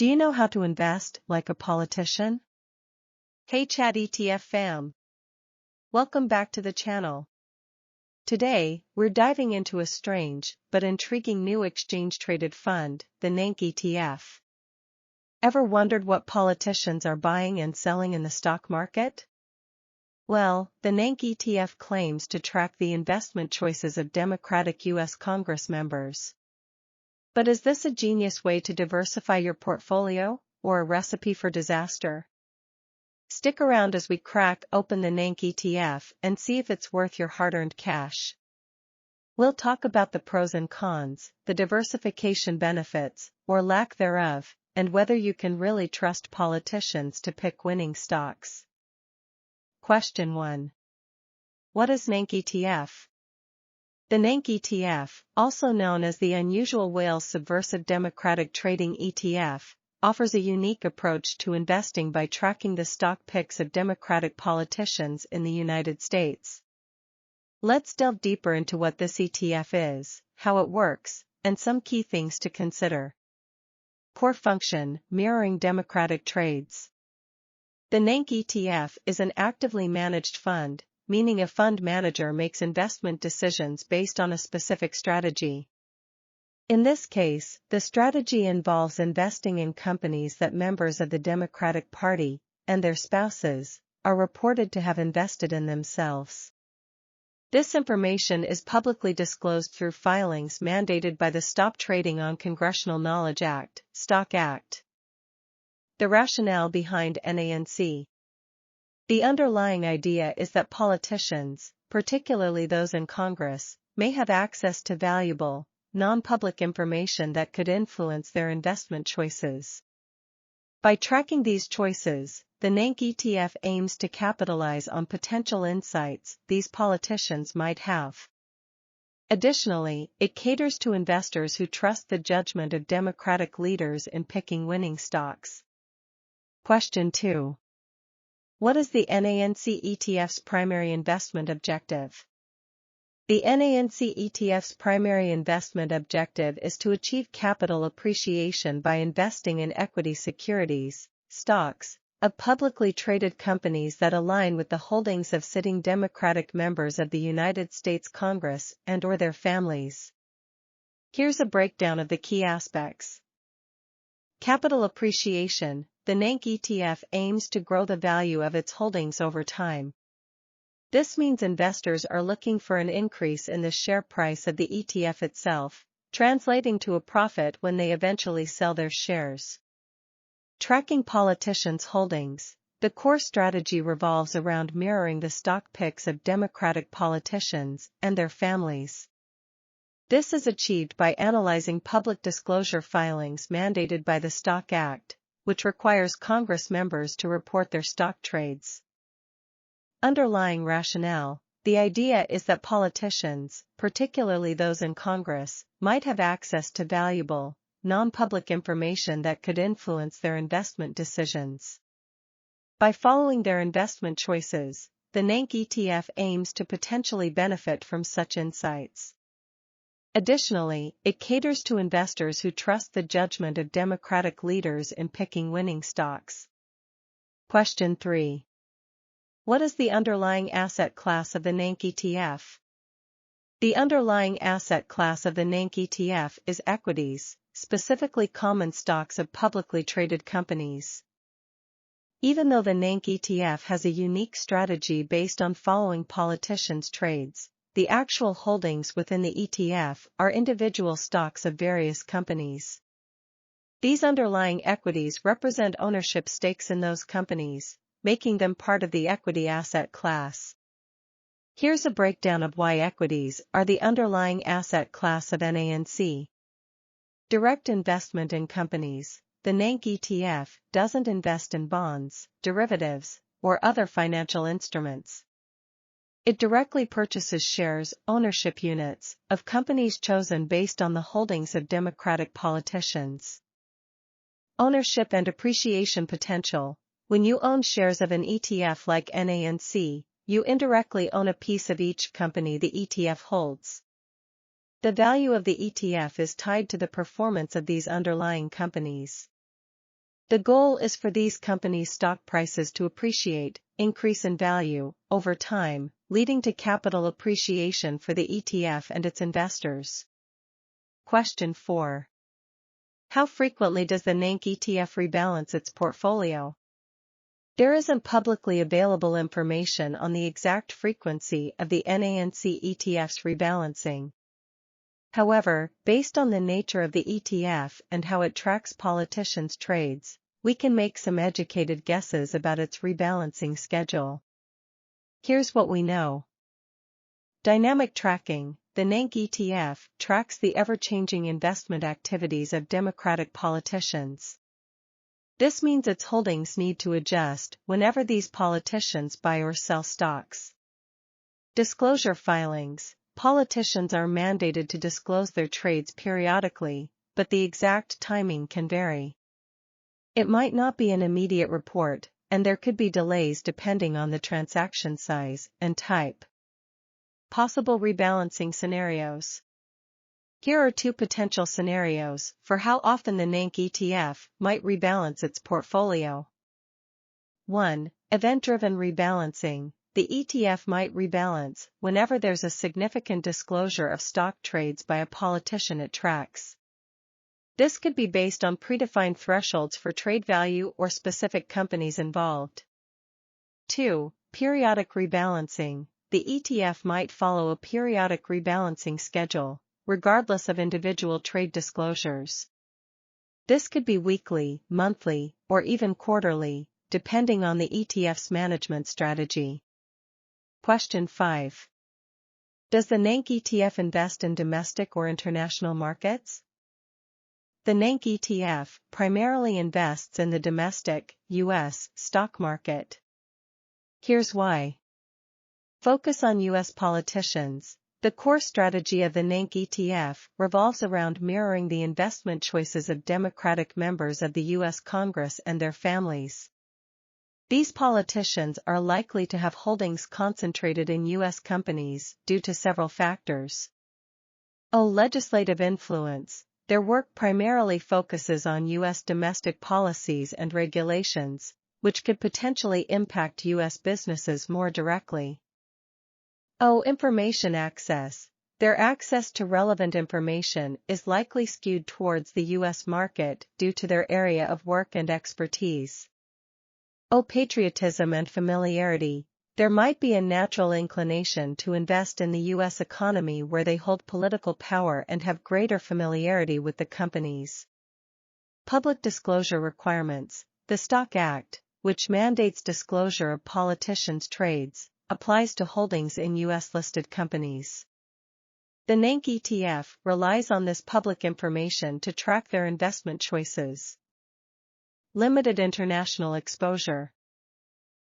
Do you know how to invest like a politician? Hey Chat ETF fam! Welcome back to the channel. Today, we're diving into a strange but intriguing new exchange-traded fund, the NANC ETF. Ever wondered what politicians are buying and selling in the stock market? Well, the NANC ETF claims to track the investment choices of Democratic U.S. Congress members. But is this a genius way to diversify your portfolio, or a recipe for disaster? Stick around as we crack open the NANC ETF and see if it's worth your hard-earned cash. We'll talk about the pros and cons, the diversification benefits, or lack thereof, and whether you can really trust politicians to pick winning stocks. Question 1. What is NANC ETF? The NANC ETF, also known as the Unusual Whales Subversive Democratic Trading ETF, offers a unique approach to investing by tracking the stock picks of Democratic politicians in the United States. Let's delve deeper into what this ETF is, how it works, and some key things to consider. Core function: mirroring Democratic trades. The NANC ETF is an actively managed fund, meaning a fund manager makes investment decisions based on a specific strategy. In this case, the strategy involves investing in companies that members of the Democratic Party, and their spouses, are reported to have invested in themselves. This information is publicly disclosed through filings mandated by the Stop Trading on Congressional Knowledge Act, STOCK Act. The rationale behind NANC. The underlying idea is that politicians, particularly those in Congress, may have access to valuable, non-public information that could influence their investment choices. By tracking these choices, the NANC ETF aims to capitalize on potential insights these politicians might have. Additionally, it caters to investors who trust the judgment of Democratic leaders in picking winning stocks. Question 2. What is the NANC ETF's primary investment objective? The NANC ETF's primary investment objective is to achieve capital appreciation by investing in equity securities, stocks, of publicly traded companies that align with the holdings of sitting Democratic members of the United States Congress and/or their families. Here's a breakdown of the key aspects. Capital appreciation: the NANC ETF aims to grow the value of its holdings over time. This means investors are looking for an increase in the share price of the ETF itself, translating to a profit when they eventually sell their shares. Tracking politicians' holdings: the core strategy revolves around mirroring the stock picks of Democratic politicians and their families. This is achieved by analyzing public disclosure filings mandated by the STOCK Act, which requires Congress members to report their stock trades. Underlying rationale: the idea is that politicians, particularly those in Congress, might have access to valuable, non-public information that could influence their investment decisions. By following their investment choices, the NANC ETF aims to potentially benefit from such insights. Additionally, it caters to investors who trust the judgment of Democratic leaders in picking winning stocks. Question 3. What is the underlying asset class of the NANC ETF? The underlying asset class of the NANC ETF is equities, specifically common stocks of publicly traded companies. Even though the NANC ETF has a unique strategy based on following politicians' trades, the actual holdings within the ETF are individual stocks of various companies. These underlying equities represent ownership stakes in those companies, making them part of the equity asset class. Here's a breakdown of why equities are the underlying asset class of NANC. Direct investment in companies: the NANC ETF doesn't invest in bonds, derivatives, or other financial instruments. It directly purchases shares, ownership units, of companies chosen based on the holdings of Democratic politicians. Ownership and appreciation potential: when you own shares of an ETF like NANC, you indirectly own a piece of each company the ETF holds. The value of the ETF is tied to the performance of these underlying companies. The goal is for these companies' stock prices to appreciate, increase in value, over time, leading to capital appreciation for the ETF and its investors. Question 4. How frequently does the NANC ETF rebalance its portfolio? There isn't publicly available information on the exact frequency of the NANC ETF's rebalancing. However, based on the nature of the ETF and how it tracks politicians' trades, we can make some educated guesses about its rebalancing schedule. Here's what we know. Dynamic tracking. The NANC ETF tracks the ever-changing investment activities of Democratic politicians. This means its holdings need to adjust whenever these politicians buy or sell stocks. Disclosure filings. Politicians are mandated to disclose their trades periodically, but the exact timing can vary. It might not be an immediate report, and there could be delays depending on the transaction size and type. Possible rebalancing scenarios. Here are 2 potential scenarios for how often the NANC ETF might rebalance its portfolio. 1. Event-driven rebalancing. The ETF might rebalance whenever there's a significant disclosure of stock trades by a politician it tracks. This could be based on predefined thresholds for trade value or specific companies involved. 2. Periodic rebalancing. The ETF might follow a periodic rebalancing schedule, regardless of individual trade disclosures. This could be weekly, monthly, or even quarterly, depending on the ETF's management strategy. Question 5. Does the NANC ETF invest in domestic or international markets? The NANC ETF primarily invests in the domestic, U.S., stock market. Here's why. Focus on U.S. politicians. The core strategy of the NANC ETF revolves around mirroring the investment choices of Democratic members of the U.S. Congress and their families. These politicians are likely to have holdings concentrated in U.S. companies due to several factors. Legislative influence. Their work primarily focuses on U.S. domestic policies and regulations, which could potentially impact U.S. businesses more directly. Information access. Their access to relevant information is likely skewed towards the U.S. market due to their area of work and expertise. Patriotism and familiarity. There might be a natural inclination to invest in the U.S. economy where they hold political power and have greater familiarity with the companies. Public disclosure requirements. The Stock Act, which mandates disclosure of politicians' trades, applies to holdings in U.S.-listed companies. The NANC ETF relies on this public information to track their investment choices. Limited international exposure.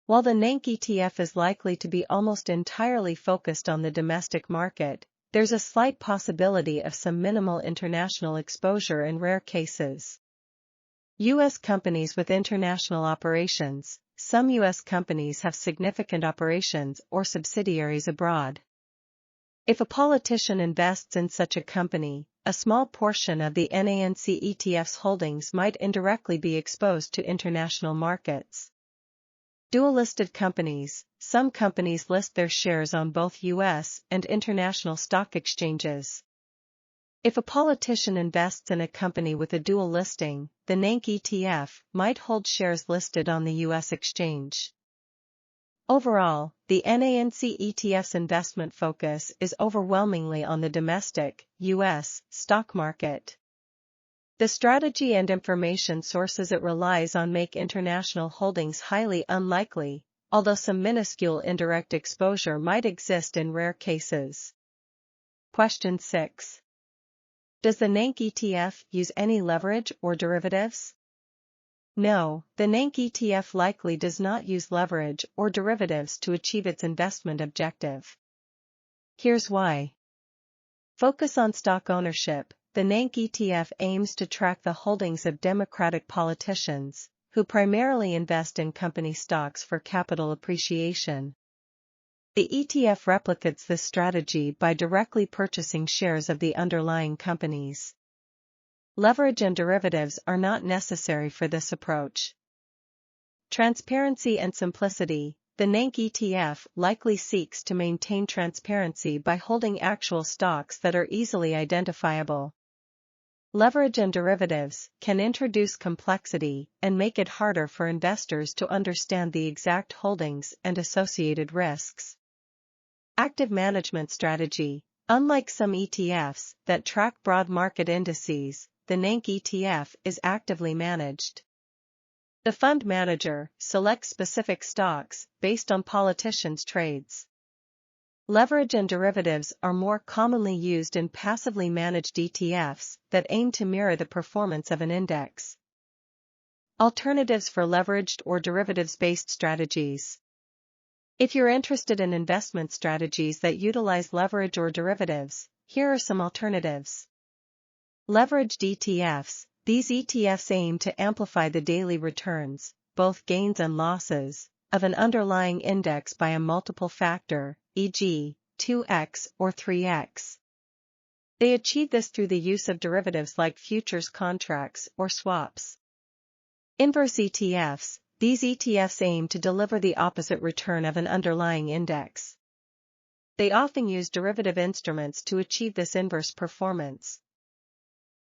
While the NANC ETF is likely to be almost entirely focused on the domestic market, there's a slight possibility of some minimal international exposure in rare cases. U.S. companies with international operations. Some U.S. companies have significant operations or subsidiaries abroad. If a politician invests in such a company, a small portion of the NANC ETF's holdings might indirectly be exposed to international markets. Dual-listed companies. Some companies list their shares on both U.S. and international stock exchanges. If a politician invests in a company with a dual listing, the NANC ETF might hold shares listed on the U.S. exchange. Overall, the NANC ETF's investment focus is overwhelmingly on the domestic, U.S., stock market. The strategy and information sources it relies on make international holdings highly unlikely, although some minuscule indirect exposure might exist in rare cases. Question 6. Does the NANC ETF use any leverage or derivatives? No, the NANC ETF likely does not use leverage or derivatives to achieve its investment objective. Here's why. Focus on stock ownership. The NANC ETF aims to track the holdings of Democratic politicians, who primarily invest in company stocks for capital appreciation. The ETF replicates this strategy by directly purchasing shares of the underlying companies. Leverage and derivatives are not necessary for this approach. Transparency and simplicity. The NANC ETF likely seeks to maintain transparency by holding actual stocks that are easily identifiable. Leverage and derivatives can introduce complexity and make it harder for investors to understand the exact holdings and associated risks. Active management strategy. Unlike some ETFs that track broad market indices, the NANC ETF is actively managed. The fund manager selects specific stocks based on politicians' trades. Leverage and derivatives are more commonly used in passively managed ETFs that aim to mirror the performance of an index. Alternatives for leveraged or derivatives-based strategies. If you're interested in investment strategies that utilize leverage or derivatives, here are some alternatives. Leveraged ETFs. These ETFs aim to amplify the daily returns, both gains and losses, of an underlying index by a multiple factor, e.g., 2x or 3x. They achieve this through the use of derivatives like futures contracts or swaps. Inverse ETFs. These ETFs aim to deliver the opposite return of an underlying index. They often use derivative instruments to achieve this inverse performance.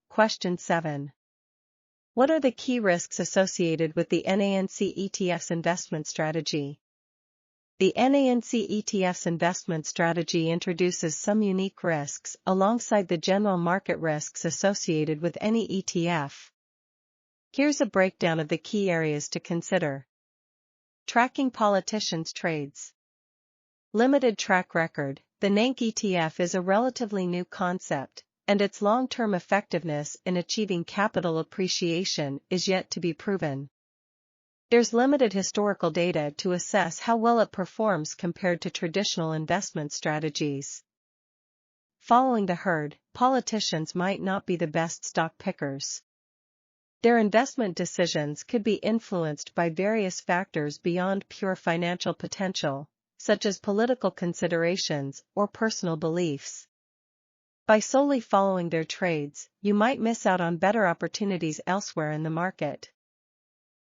Question 7. What are the key risks associated with the NANC ETF's investment strategy? The NANC ETF's investment strategy introduces some unique risks alongside the general market risks associated with any ETF. Here's a breakdown of the key areas to consider. Tracking politicians' trades. Limited track record. The NANC ETF is a relatively new concept, and its long-term effectiveness in achieving capital appreciation is yet to be proven. There's limited historical data to assess how well it performs compared to traditional investment strategies. Following the herd, politicians might not be the best stock pickers. Their investment decisions could be influenced by various factors beyond pure financial potential, such as political considerations or personal beliefs. By solely following their trades, you might miss out on better opportunities elsewhere in the market.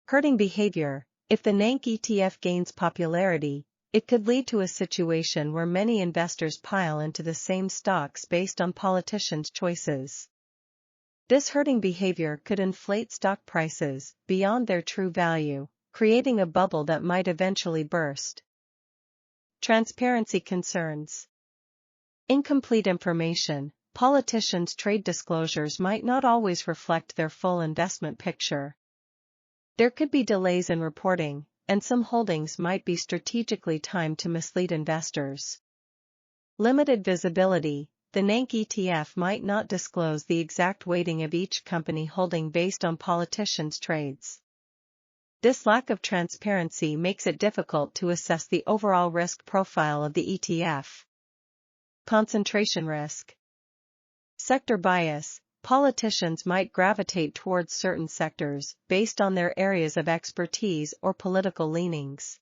Herding behavior. If the NANC ETF gains popularity, it could lead to a situation where many investors pile into the same stocks based on politicians' choices. This herding behavior could inflate stock prices beyond their true value, creating a bubble that might eventually burst. Transparency concerns. Incomplete information. Politicians' trade disclosures might not always reflect their full investment picture. There could be delays in reporting, and some holdings might be strategically timed to mislead investors. Limited visibility. The NANC ETF might not disclose the exact weighting of each company holding based on politicians' trades. This lack of transparency makes it difficult to assess the overall risk profile of the ETF. Concentration risk. Sector bias. Politicians might gravitate towards certain sectors based on their areas of expertise or political leanings.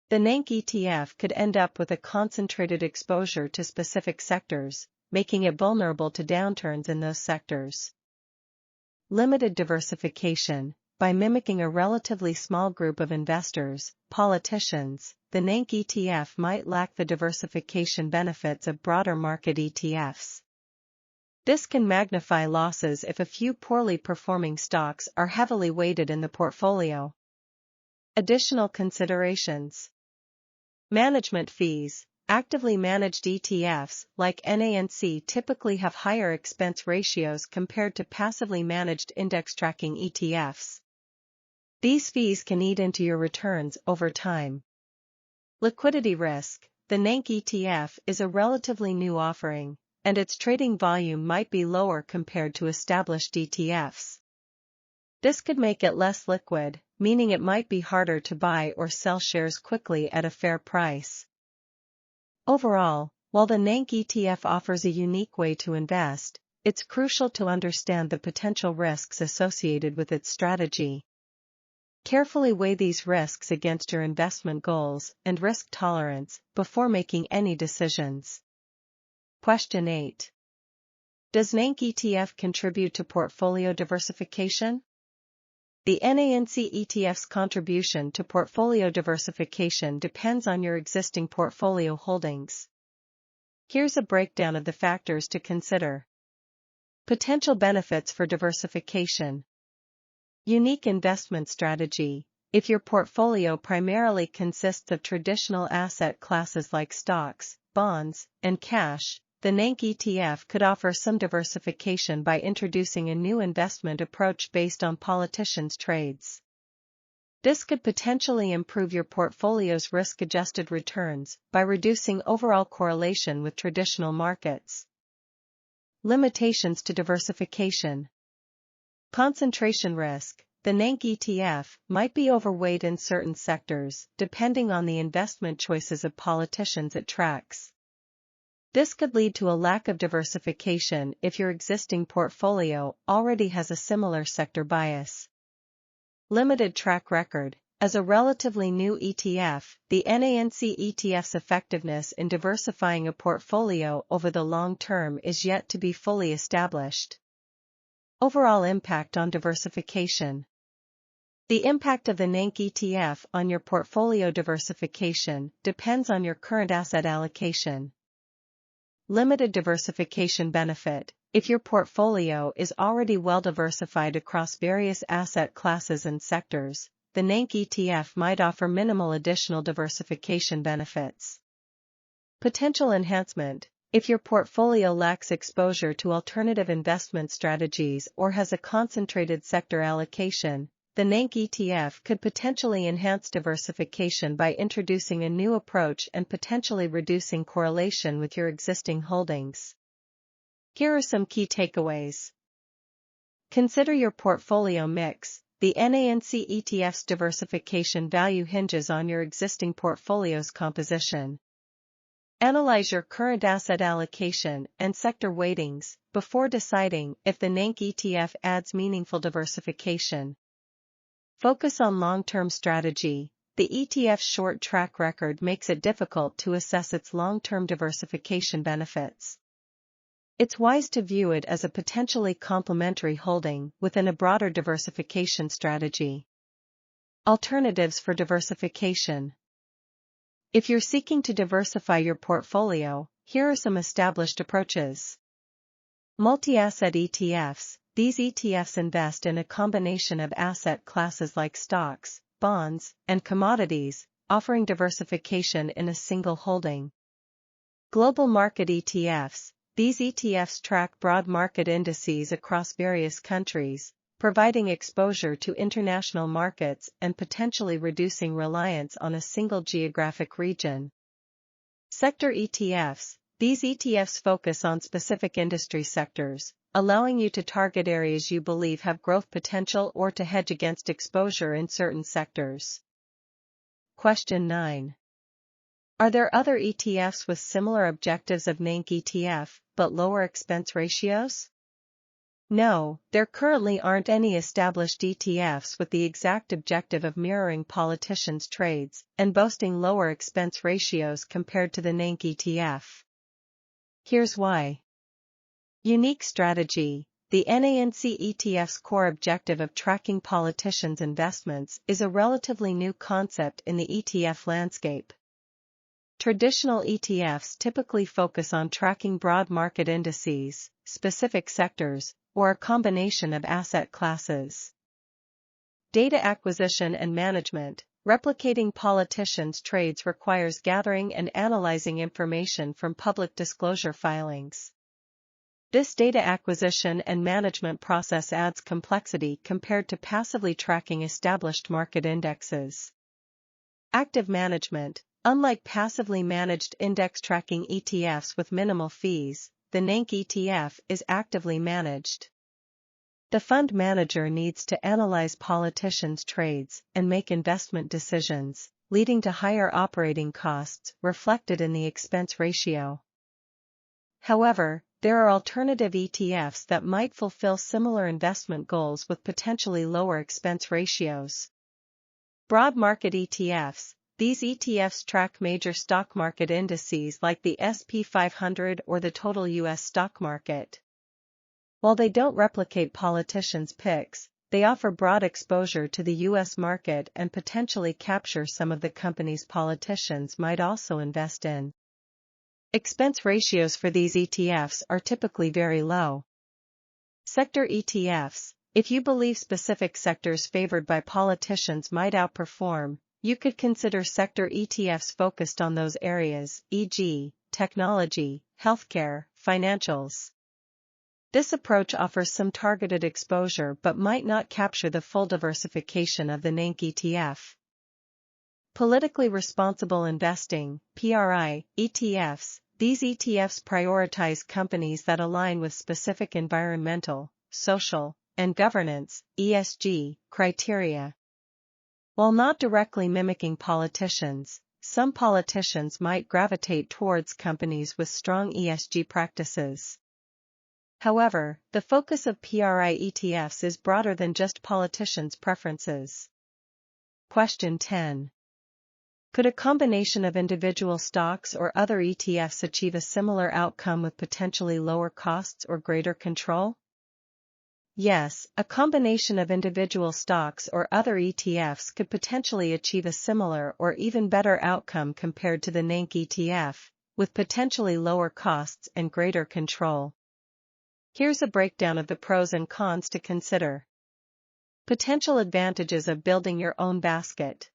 The NANC ETF could end up with a concentrated exposure to specific sectors, making it vulnerable to downturns in those sectors. Limited diversification. By mimicking a relatively small group of investors, politicians, the NANC ETF might lack the diversification benefits of broader market ETFs. This can magnify losses if a few poorly performing stocks are heavily weighted in the portfolio. Additional considerations. Management fees. Actively managed ETFs, like NANC, typically have higher expense ratios compared to passively managed index tracking ETFs. These fees can eat into your returns over time. Liquidity risk. The NANC ETF is a relatively new offering, and its trading volume might be lower compared to established ETFs. This could make it less liquid, meaning it might be harder to buy or sell shares quickly at a fair price. Overall, while the NANC ETF offers a unique way to invest, it's crucial to understand the potential risks associated with its strategy. Carefully weigh these risks against your investment goals and risk tolerance before making any decisions. Question 8. Does NANC ETF contribute to portfolio diversification? The NANC ETF's contribution to portfolio diversification depends on your existing portfolio holdings. Here's a breakdown of the factors to consider. Potential benefits for diversification. Unique investment strategy. If your portfolio primarily consists of traditional asset classes like stocks, bonds, and cash, the NANC ETF could offer some diversification by introducing a new investment approach based on politicstrades. This could potentially improve your portfolio's risk-adjusted returns by reducing overall correlation with traditional markets. Limitations to diversification. Concentration risk. The NANC ETF might be overweight in certain sectors, depending on the investment choices of politicians it tracks. This could lead to a lack of diversification if your existing portfolio already has a similar sector bias. Limited track record. As a relatively new ETF, the NANC ETF's effectiveness in diversifying a portfolio over the long term is yet to be fully established. Overall impact on diversification. The impact of the NANC ETF on your portfolio diversification depends on your current asset allocation. Limited diversification benefit. If your portfolio is already well diversified across various asset classes and sectors, the NANC ETF might offer minimal additional diversification benefits. Potential enhancement. If your portfolio lacks exposure to alternative investment strategies or has a concentrated sector allocation, the NANC ETF could potentially enhance diversification by introducing a new approach and potentially reducing correlation with your existing holdings. Here are some key takeaways. Consider your portfolio mix. The NANC ETF's diversification value hinges on your existing portfolio's composition. Analyze your current asset allocation and sector weightings before deciding if the NANC ETF adds meaningful diversification. Focus on long-term strategy. The ETF's short track record makes it difficult to assess its long-term diversification benefits. It's wise to view it as a potentially complementary holding within a broader diversification strategy. Alternatives for diversification. If you're seeking to diversify your portfolio, here are some established approaches. Multi-asset ETFs. These ETFs invest in a combination of asset classes like stocks, bonds, and commodities, offering diversification in a single holding. Global market ETFs. These ETFs track broad market indices across various countries, providing exposure to international markets and potentially reducing reliance on a single geographic region. Sector ETFs. These ETFs focus on specific industry sectors, allowing you to target areas you believe have growth potential or to hedge against exposure in certain sectors. Question 9. Are there other ETFs with similar objectives of NANC ETF, but lower expense ratios? No, there currently aren't any established ETFs with the exact objective of mirroring politicstrades and boasting lower expense ratios compared to the NANC ETF. Here's why. Unique strategy. The NANC ETF's core objective of tracking politicians' investments is a relatively new concept in the ETF landscape. Traditional ETFs typically focus on tracking broad market indices, specific sectors, or a combination of asset classes. Data acquisition and management. Replicating politicstrades requires gathering and analyzing information from public disclosure filings. This data acquisition and management process adds complexity compared to passively tracking established market indexes. Active management. Unlike passively managed index tracking ETFs with minimal fees, the NANC ETF is actively managed. The fund manager needs to analyze politicistrades and make investment decisions, leading to higher operating costs reflected in the expense ratio. However, there are alternative ETFs that might fulfill similar investment goals with potentially lower expense ratios. Broad market ETFs. These ETFs track major stock market indices like the S&P 500 or the total U.S. stock market. While they don't replicate politicians' picks, they offer broad exposure to the U.S. market and potentially capture some of the companies politicians might also invest in. Expense ratios for these ETFs are typically very low. Sector ETFs. If you believe specific sectors favored by politicians might outperform, you could consider sector ETFs focused on those areas, e.g., technology, healthcare, financials. This approach offers some targeted exposure but might not capture the full diversification of the NANC ETF. Politically responsible investing, PRI, ETFs. These ETFs prioritize companies that align with specific environmental, social, and governance, ESG, criteria. While not directly mimicking politicians, some politicians might gravitate towards companies with strong ESG practices. However, the focus of PRI ETFs is broader than just politicians' preferences. Question 10. Could a combination of individual stocks or other ETFs achieve a similar outcome with potentially lower costs or greater control? Yes, a combination of individual stocks or other ETFs could potentially achieve a similar or even better outcome compared to the NANC ETF, with potentially lower costs and greater control. Here's a breakdown of the pros and cons to consider. Potential advantages of building your own basket.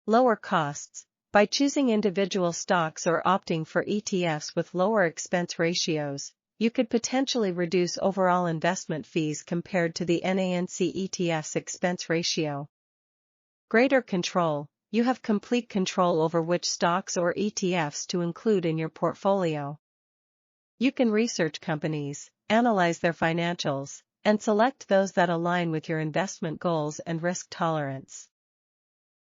Lower costs. By choosing individual stocks or opting for ETFs with lower expense ratios, you could potentially reduce overall investment fees compared to the NANC ETF's expense ratio. Greater control. You have complete control over which stocks or ETFs to include in your portfolio. You can research companies, analyze their financials, and select those that align with your investment goals and risk tolerance.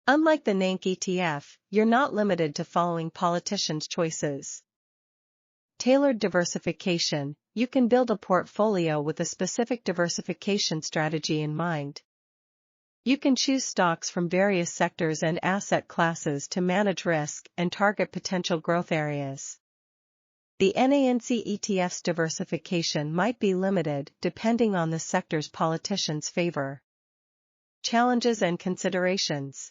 Unlike the NANC ETF, you're not limited to following politicians' choices. Tailored diversification. You can build a portfolio with a specific diversification strategy in mind. You can choose stocks from various sectors and asset classes to manage risk and target potential growth areas. The NANC ETF's diversification might be limited depending on the sector's politicians' favor. Challenges and considerations.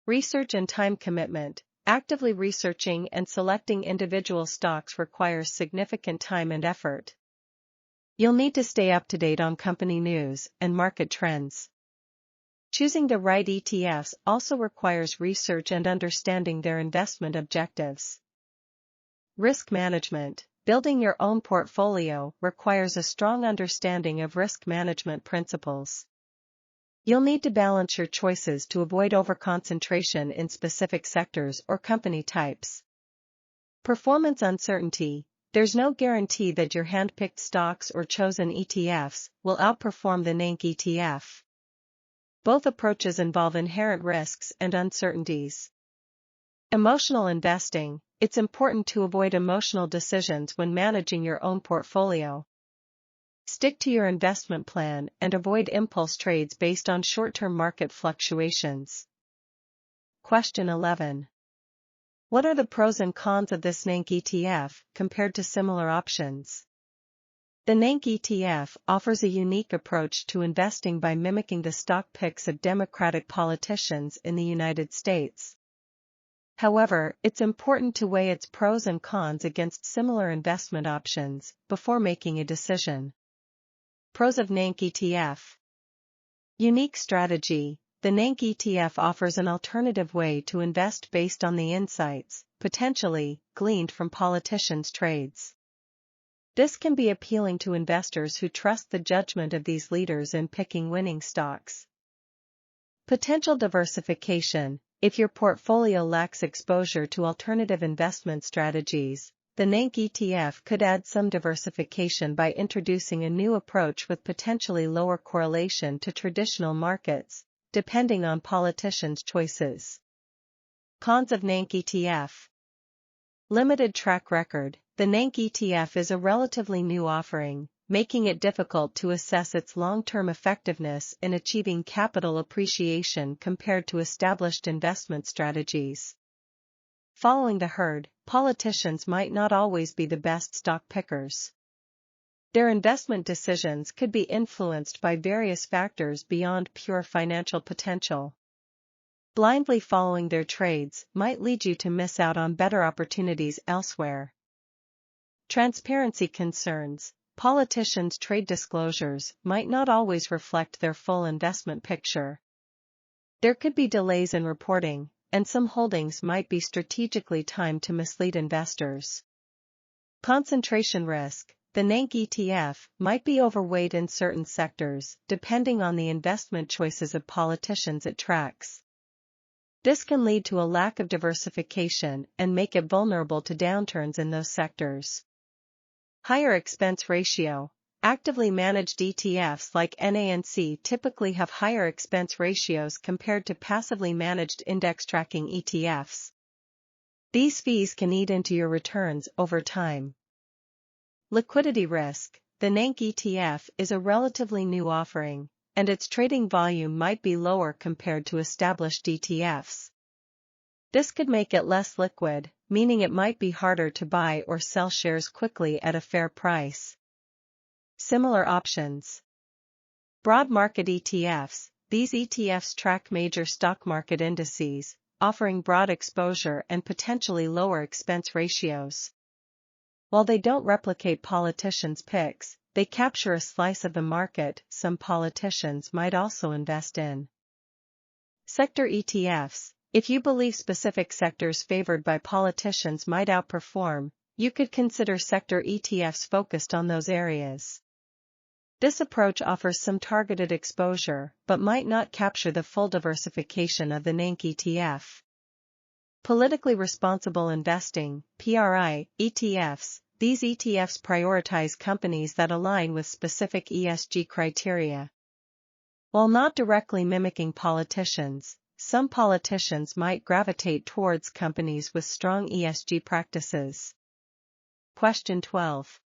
Research and time commitment. Actively researching and selecting individual stocks requires significant time and effort. You'll need to stay up to date on company news and market trends. Choosing the right ETFs also requires research and understanding their investment objectives. Risk management. Building your own portfolio requires a strong understanding of risk management principles. You'll need to balance your choices to avoid overconcentration in specific sectors or company types. Performance uncertainty. There's no guarantee that your hand-picked stocks or chosen ETFs will outperform the NANC ETF. Both approaches involve inherent risks and uncertainties. Emotional investing. It's important to avoid emotional decisions when managing your own portfolio. Stick to your investment plan and avoid impulse trades based on short-term market fluctuations. Question 11. What are the pros and cons of this NANC ETF compared to similar options? The NANC ETF offers a unique approach to investing by mimicking the stock picks of Democratic politicians in the United States. However, it's important to weigh its pros and cons against similar investment options before making a decision. Pros of NANC ETF. Unique strategy. The NANC ETF offers an alternative way to invest based on the insights, potentially, gleaned from politicians' trades. This can be appealing to investors who trust the judgment of these leaders in picking winning stocks. Potential diversification. If your portfolio lacks exposure to alternative investment strategies, the NANC ETF could add some diversification by introducing a new approach with potentially lower correlation to traditional markets, depending on politicians' choices. Cons of NANC ETF. Limited track record. The NANC ETF is a relatively new offering, making it difficult to assess its long-term effectiveness in achieving capital appreciation compared to established investment strategies. Following the herd, politicians might not always be the best stock pickers. Their investment decisions could be influenced by various factors beyond pure financial potential. Blindly following their trades might lead you to miss out on better opportunities elsewhere. Transparency concerns. Politicians' trade disclosures might not always reflect their full investment picture. There could be delays in reporting, and some holdings might be strategically timed to mislead investors. Concentration risk. The NANC ETF might be overweight in certain sectors, depending on the investment choices of politicians it tracks. This can lead to a lack of diversification and make it vulnerable to downturns in those sectors. Higher expense ratio. Actively managed ETFs like NANC typically have higher expense ratios compared to passively managed index tracking ETFs. These fees can eat into your returns over time. Liquidity risk. The NANC ETF is a relatively new offering, and its trading volume might be lower compared to established ETFs. This could make it less liquid, meaning it might be harder to buy or sell shares quickly at a fair price. Similar options. Broad market ETFs. These ETFs track major stock market indices, offering broad exposure and potentially lower expense ratios. While they don't replicate politicians' picks, they capture a slice of the market some politicians might also invest in. Sector ETFs. If you believe specific sectors favored by politicians might outperform, you could consider sector ETFs focused on those areas. This approach offers some targeted exposure, but might not capture the full diversification of the NANC ETF. Politically responsible investing, PRI, ETFs. These ETFs prioritize companies that align with specific ESG criteria. While not directly mimicking politicians, some politicians might gravitate towards companies with strong ESG practices. Question 12.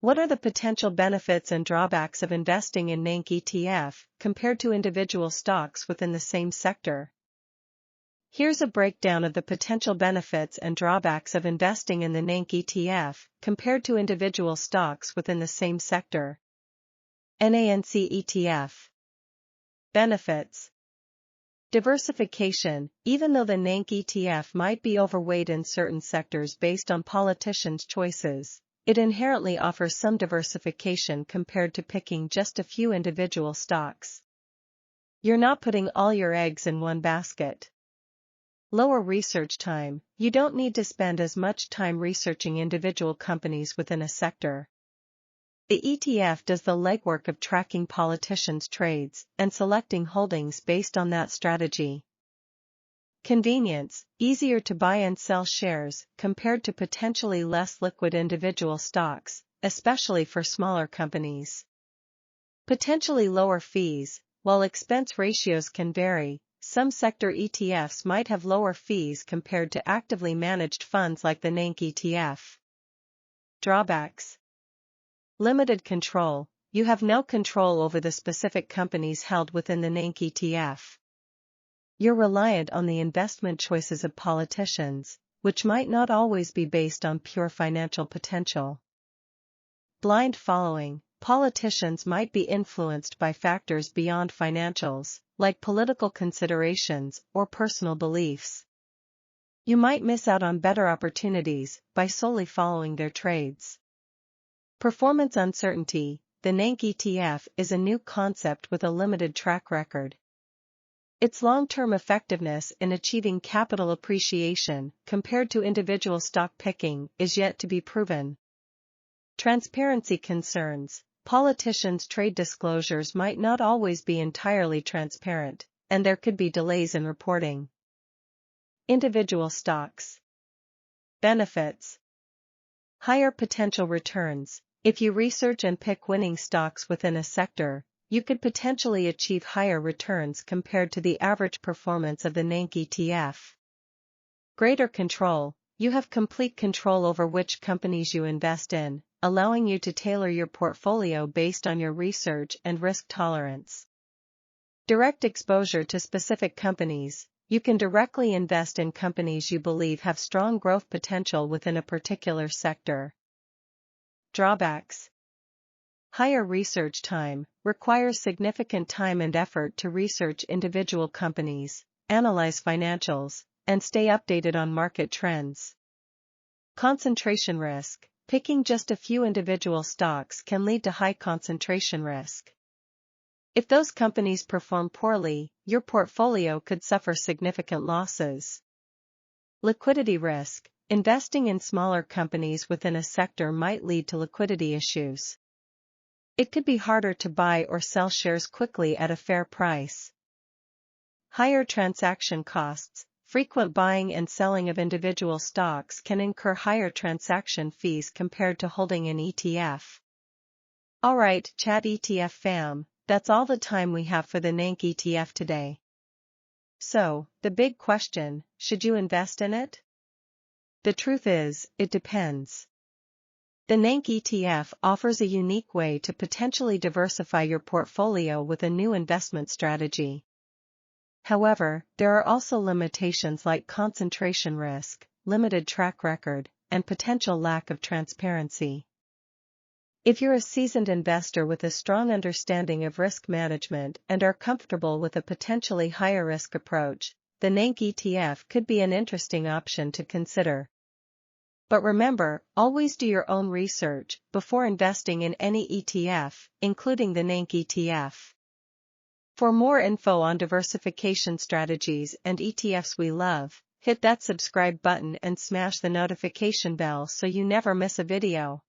What are the potential benefits and drawbacks of investing in NANC ETF compared to individual stocks within the same sector? Here's a breakdown of the potential benefits and drawbacks of investing in the NANC ETF compared to individual stocks within the same sector. NANC ETF. Benefits. Diversification. Even though the NANC ETF might be overweight in certain sectors based on politicians' choices, it inherently offers some diversification compared to picking just a few individual stocks. You're not putting all your eggs in one basket. Lower research time. You don't need to spend as much time researching individual companies within a sector. The ETF does the legwork of tracking politicians' trades and selecting holdings based on that strategy. Convenience. Easier to buy and sell shares compared to potentially less liquid individual stocks, especially for smaller companies. Potentially lower fees. While expense ratios can vary, some sector ETFs might have lower fees compared to actively managed funds like the NANC ETF. Drawbacks. Limited control. You have no control over the specific companies held within the NANC ETF. You're reliant on the investment choices of politicians, which might not always be based on pure financial potential. Blind following. Politicians might be influenced by factors beyond financials, like political considerations or personal beliefs. You might miss out on better opportunities by solely following their trades. Performance uncertainty. The NANC ETF is a new concept with a limited track record. Its long-term effectiveness in achieving capital appreciation compared to individual stock picking is yet to be proven. Transparency concerns. Politicians' trade disclosures might not always be entirely transparent, and there could be delays in reporting. Individual stocks. Benefits. Higher potential returns. If you research and pick winning stocks within a sector, you could potentially achieve higher returns compared to the average performance of the NANC ETF. Greater control. You have complete control over which companies you invest in, allowing you to tailor your portfolio based on your research and risk tolerance. Direct exposure to specific companies. You can directly invest in companies you believe have strong growth potential within a particular sector. Drawbacks. Higher research time requires significant time and effort to research individual companies, analyze financials, and stay updated on market trends. Concentration risk. Picking just a few individual stocks can lead to high concentration risk. If those companies perform poorly, your portfolio could suffer significant losses. Liquidity risk. Investing in smaller companies within a sector might lead to liquidity issues. It could be harder to buy or sell shares quickly at a fair price. Higher transaction costs. Frequent buying and selling of individual stocks can incur higher transaction fees compared to holding an ETF. Alright, Chat ETF fam, that's all the time we have for the NANC ETF today. So, the big question, should you invest in it? The truth is, it depends. The NANC ETF offers a unique way to potentially diversify your portfolio with a new investment strategy. However, there are also limitations like concentration risk, limited track record, and potential lack of transparency. If you're a seasoned investor with a strong understanding of risk management and are comfortable with a potentially higher risk approach, the NANC ETF could be an interesting option to consider. But remember, always do your own research before investing in any ETF, including the NANC ETF. For more info on diversification strategies and ETFs we love, hit that subscribe button and smash the notification bell so you never miss a video.